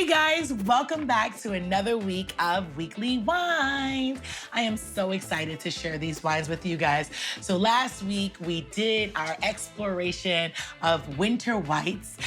Hey guys, welcome back to another week of Weekly Wines. I am so excited to share these wines with you guys. So last week we did our exploration of winter whites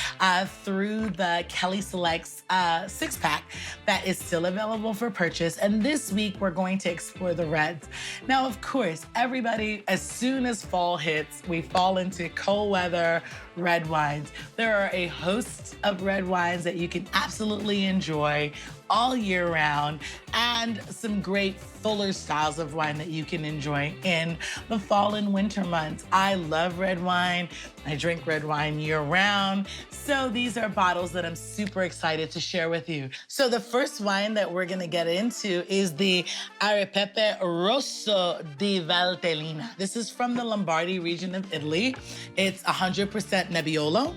through the Kelly Selects six-pack that is still available for purchase. And this week we're going to explore the reds. Now, of course, everybody, as soon as fall hits, we fall into cold weather red wines. There are a host of red wines that you can absolutely enjoy all year round, and some great fuller styles of wine that you can enjoy in the fall and winter months. I love red wine. I drink red wine year round. So these are bottles that I'm super excited to share with you. So the first wine that we're gonna get into is the Arpepe Rosso di Valtellina. This is from the Lombardy region of Italy. It's 100% Nebbiolo.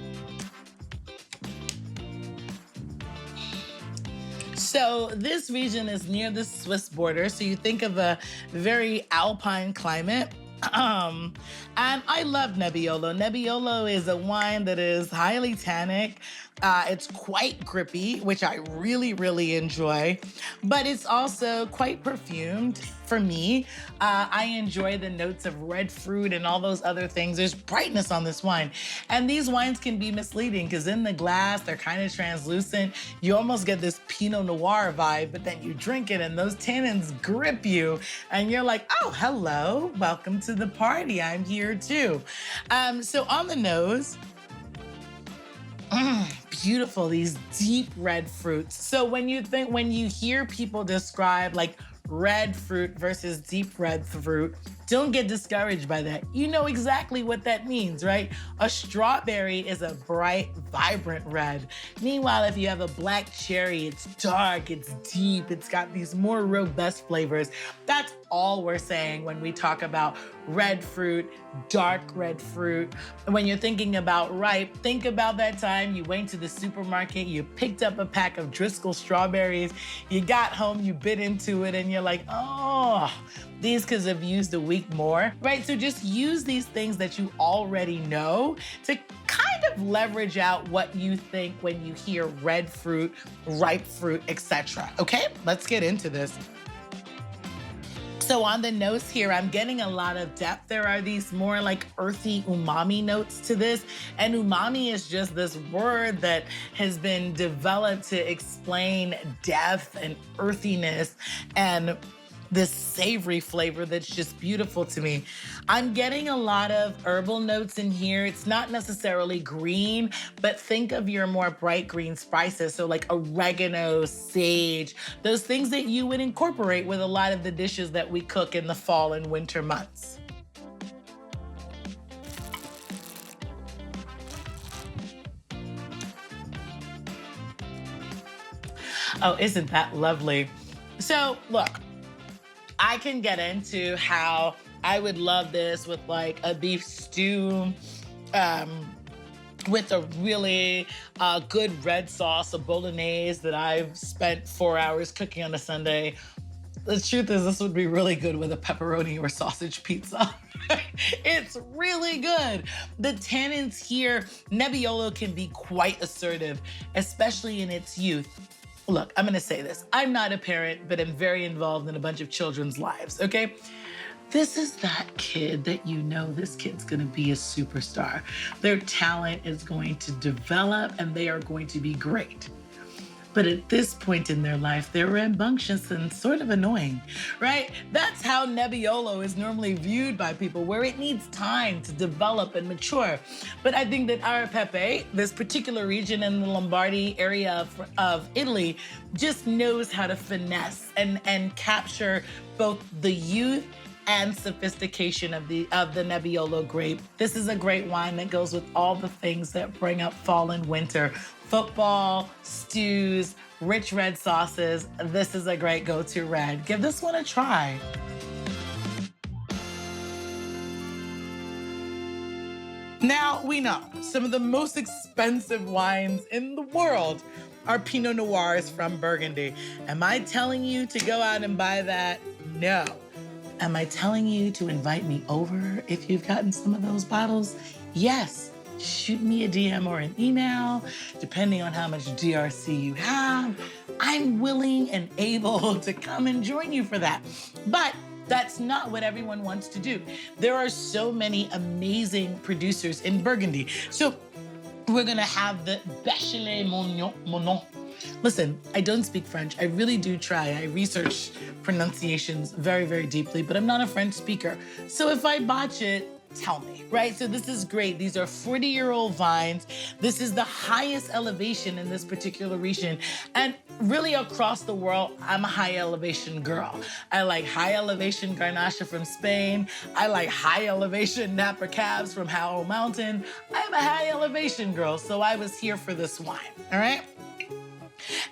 So this region is near the Swiss border, so you think of a very alpine climate. And I love Nebbiolo. Nebbiolo is a wine that is highly tannic. It's quite grippy, which I really, really enjoy, but it's also quite perfumed for me. I enjoy the notes of red fruit and all those other things. There's brightness on this wine. And these wines can be misleading because in the glass, they're kind of translucent. You almost get this Pinot Noir vibe, but then you drink it and those tannins grip you and you're like, oh, hello, welcome to the party. I'm here too. So on the nose, beautiful, these deep red fruits. So when you hear people describe like red fruit versus deep red fruit, don't get discouraged by that. You know exactly what that means, right? A strawberry is a bright, vibrant red. Meanwhile, if you have a black cherry, it's dark, it's deep, it's got these more robust flavors. That's all we're saying when we talk about red fruit, dark red fruit. When you're thinking about ripe, think about that time you went to the supermarket, you picked up a pack of Driscoll strawberries, you got home, you bit into it, and you're like, oh, these could have used a week more, right? So just use these things that you already know to kind of leverage out what you think when you hear red fruit, ripe fruit, etc. Okay, let's get into this. So on the nose here, I'm getting a lot of depth. There are these more like earthy umami notes to this. And umami is just this word that has been developed to explain depth and earthiness and this savory flavor that's just beautiful to me. I'm getting a lot of herbal notes in here. It's not necessarily green, but think of your more bright green spices. So like oregano, sage, those things that you would incorporate with a lot of the dishes that we cook in the fall and winter months. Oh, isn't that lovely? So look, I can get into how I would love this with like a beef stew, with a really good red sauce, a bolognese that I've spent 4 hours cooking on a Sunday. The truth is, this would be really good with a pepperoni or sausage pizza. It's really good. The tannins here, Nebbiolo can be quite assertive, especially in its youth. Look, I'm gonna say this. I'm not a parent, but I'm very involved in a bunch of children's lives, okay? This is that kid that you know this kid's gonna be a superstar. Their talent is going to develop and they are going to be great. But at this point in their life, they're rambunctious and sort of annoying, right? That's how Nebbiolo is normally viewed by people, where it needs time to develop and mature. But I think that Arpepe, this particular region in the Lombardy area of Italy, just knows how to finesse and capture both the youth and sophistication of the Nebbiolo grape. This is a great wine that goes with all the things that bring up fall and winter. Football, stews, rich red sauces. This is a great go-to red. Give this one a try. Now, we know some of the most expensive wines in the world are Pinot Noirs from Burgundy. Am I telling you to go out and buy that? No. Am I telling you to invite me over if you've gotten some of those bottles? Yes. shoot me a DM or an email, depending on how much DRC you have. I'm willing and able to come and join you for that. But that's not what everyone wants to do. There are so many amazing producers in Burgundy. So we're gonna have the Bachelet-Monnot. Listen, I don't speak French. I really do try. I research pronunciations very, very deeply, but I'm not a French speaker. So if I botch it, tell me, right? So this is great. These are 40-year-old vines. This is the highest elevation in this particular region. And really across the world, I'm a high elevation girl. I like high elevation Garnacha from Spain. I like high elevation Napa Cabs from Howell Mountain. I'm a high elevation girl, so I was here for this wine, all right?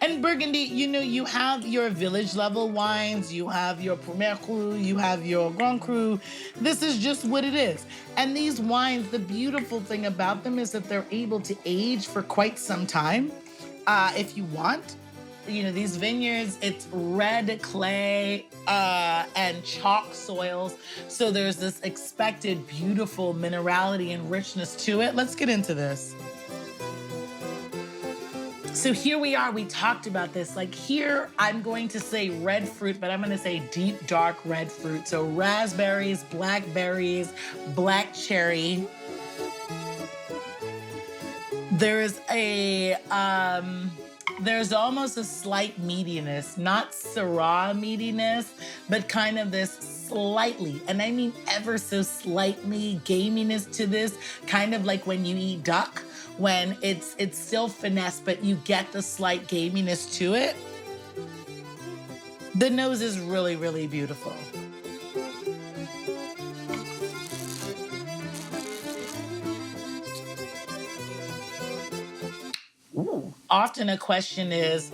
And Burgundy, you have your village level wines, you have your Premier Cru, you have your Grand Cru. This is just what it is. And these wines, the beautiful thing about them is that they're able to age for quite some time, if you want. These vineyards, it's red clay and chalk soils. So there's this expected beautiful minerality and richness to it. Let's get into this. So here we are, we talked about this. Like here, I'm going to say red fruit, but I'm gonna say deep, dark red fruit. So raspberries, blackberries, black cherry. There's almost a slight meatiness, not Syrah meatiness, but kind of this slightly, and I mean ever so slightly gaminess to this, kind of like when you eat duck, when it's still finesse, but you get the slight gaminess to it. The nose is really, really beautiful. Ooh. Often a question is,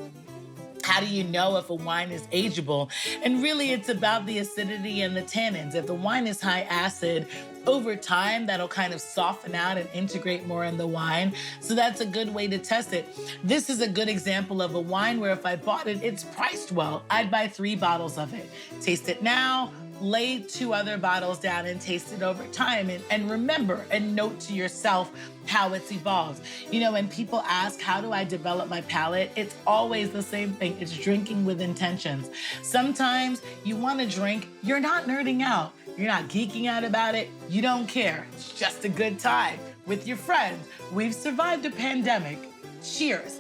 how do you know if a wine is ageable? And really it's about the acidity and the tannins. If the wine is high acid, over time, that'll kind of soften out and integrate more in the wine. So that's a good way to test it. This is a good example of a wine where if I bought it, it's priced well. I'd buy 3 bottles of it. Taste it now, lay 2 other bottles down and taste it over time. And remember and note to yourself how it's evolved. When people ask, how do I develop my palate? It's always the same thing. It's drinking with intentions. Sometimes you want to drink, you're not nerding out. You're not geeking out about it. You don't care. It's just a good time with your friends. We've survived a pandemic. Cheers.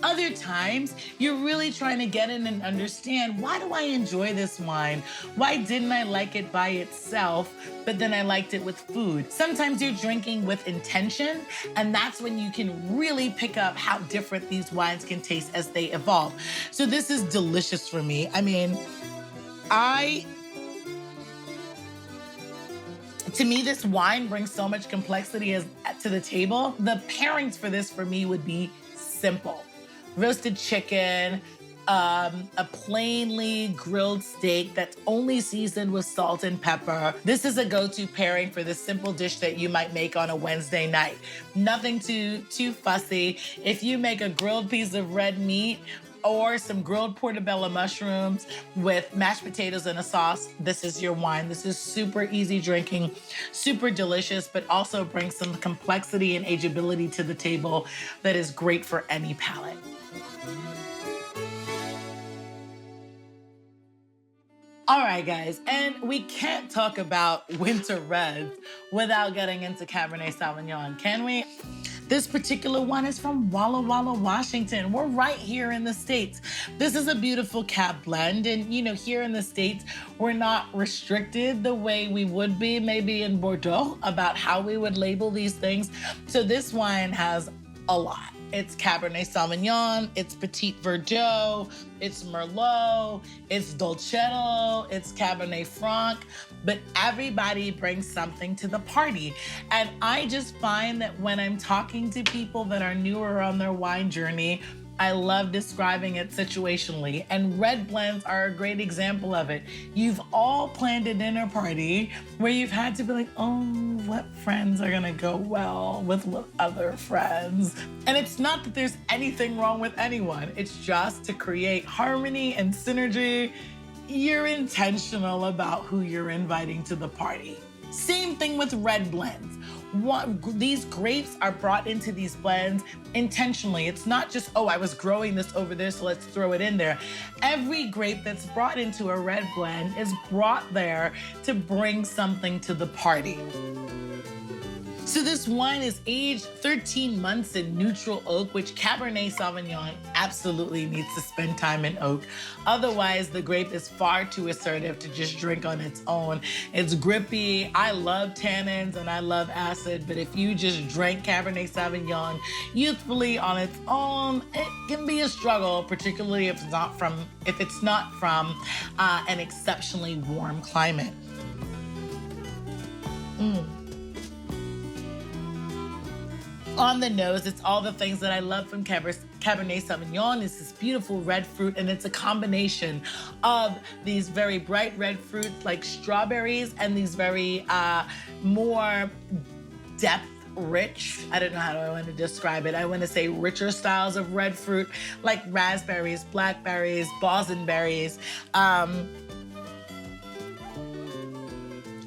Other times, you're really trying to get in and understand, why do I enjoy this wine? Why didn't I like it by itself, but then I liked it with food? Sometimes you're drinking with intention, and that's when you can really pick up how different these wines can taste as they evolve. So this is delicious for me. I mean, to me, this wine brings so much complexity to the table. The pairings for this for me would be simple. Roasted chicken, a plainly grilled steak that's only seasoned with salt and pepper. This is a go-to pairing for this simple dish that you might make on a Wednesday night. Nothing too fussy. If you make a grilled piece of red meat or some grilled portobello mushrooms with mashed potatoes and a sauce, this is your wine. This is super easy drinking, super delicious, but also brings some complexity and ageability to the table that is great for any palate. All right, guys, and we can't talk about winter reds without getting into Cabernet Sauvignon, can we? This particular one is from Walla Walla, Washington. We're right here in the States. This is a beautiful Cab blend, and here in the States, we're not restricted the way we would be maybe in Bordeaux about how we would label these things. So this wine has a lot. It's Cabernet Sauvignon, it's Petit Verdot, it's Merlot, it's Dolcetto, it's Cabernet Franc, but everybody brings something to the party. And I just find that when I'm talking to people that are newer on their wine journey, I love describing it situationally, and red blends are a great example of it. You've all planned a dinner party where you've had to be like, oh, what friends are gonna go well with what other friends? And it's not that there's anything wrong with anyone. It's just to create harmony and synergy. You're intentional about who you're inviting to the party. Same thing with red blends. These grapes are brought into these blends intentionally. It's not just, oh, I was growing this over there, so let's throw it in there. Every grape that's brought into a red blend is brought there to bring something to the party. So this wine is aged 13 months in neutral oak, which Cabernet Sauvignon absolutely needs to spend time in oak. Otherwise, the grape is far too assertive to just drink on its own. It's grippy. I love tannins and I love acid, but if you just drink Cabernet Sauvignon youthfully on its own, it can be a struggle, particularly if it's not from an exceptionally warm climate. On the nose, it's all the things that I love from Cabernet Sauvignon. It's this beautiful red fruit, and it's a combination of these very bright red fruits like strawberries and these very more depth rich, I don't know how I want to describe it. I want to say richer styles of red fruit like raspberries, blackberries, bosenberries.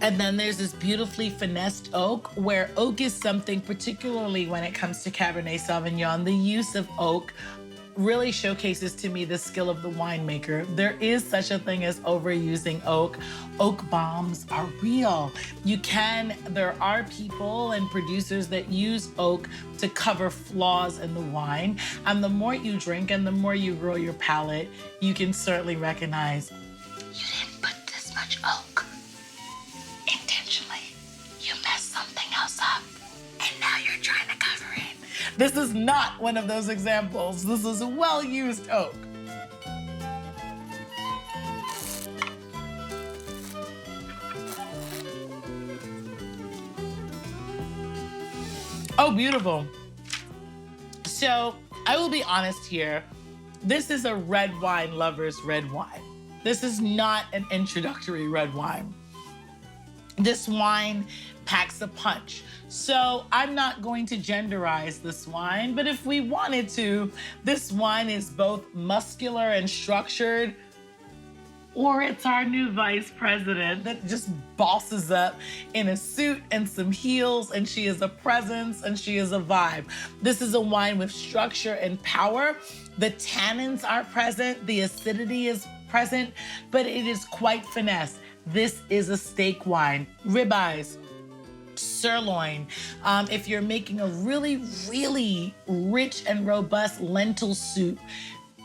And then there's this beautifully finessed oak, where oak is something, particularly when it comes to Cabernet Sauvignon, the use of oak really showcases to me the skill of the winemaker. There is such a thing as overusing oak. Oak bombs are real. There are people and producers that use oak to cover flaws in the wine. And the more you drink and the more you grow your palate, you can certainly recognize, you didn't put this much oak. You messed something else up, and now you're trying to cover it. This is not one of those examples. This is a well-used oak. Oh, beautiful. So I will be honest here. This is a red wine lover's red wine. This is not an introductory red wine. This wine packs a punch. So I'm not going to genderize this wine, but if we wanted to, this wine is both muscular and structured, or it's our new vice president that just bosses up in a suit and some heels, and she is a presence and she is a vibe. This is a wine with structure and power. The tannins are present, the acidity is present, but it is quite finesse. This is a steak wine, ribeyes, sirloin. If you're making a really, really rich and robust lentil soup,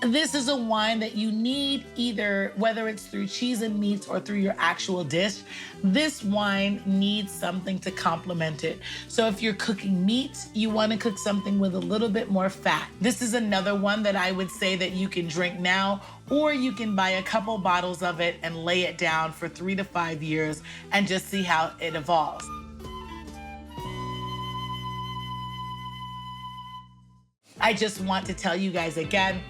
this is a wine that you need either, whether it's through cheese and meats or through your actual dish, this wine needs something to complement it. So if you're cooking meat, you want to cook something with a little bit more fat. This is another one that I would say that you can drink now, or you can buy a couple bottles of it and lay it down for 3 to 5 years and just see how it evolves. I just want to tell you guys again,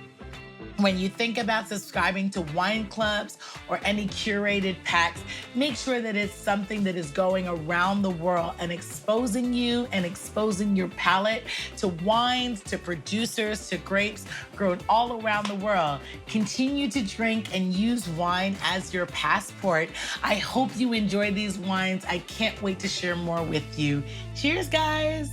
when you think about subscribing to wine clubs or any curated packs, make sure that it's something that is going around the world and exposing you and exposing your palate to wines, to producers, to grapes grown all around the world. Continue to drink and use wine as your passport. I hope you enjoy these wines. I can't wait to share more with you. Cheers, guys.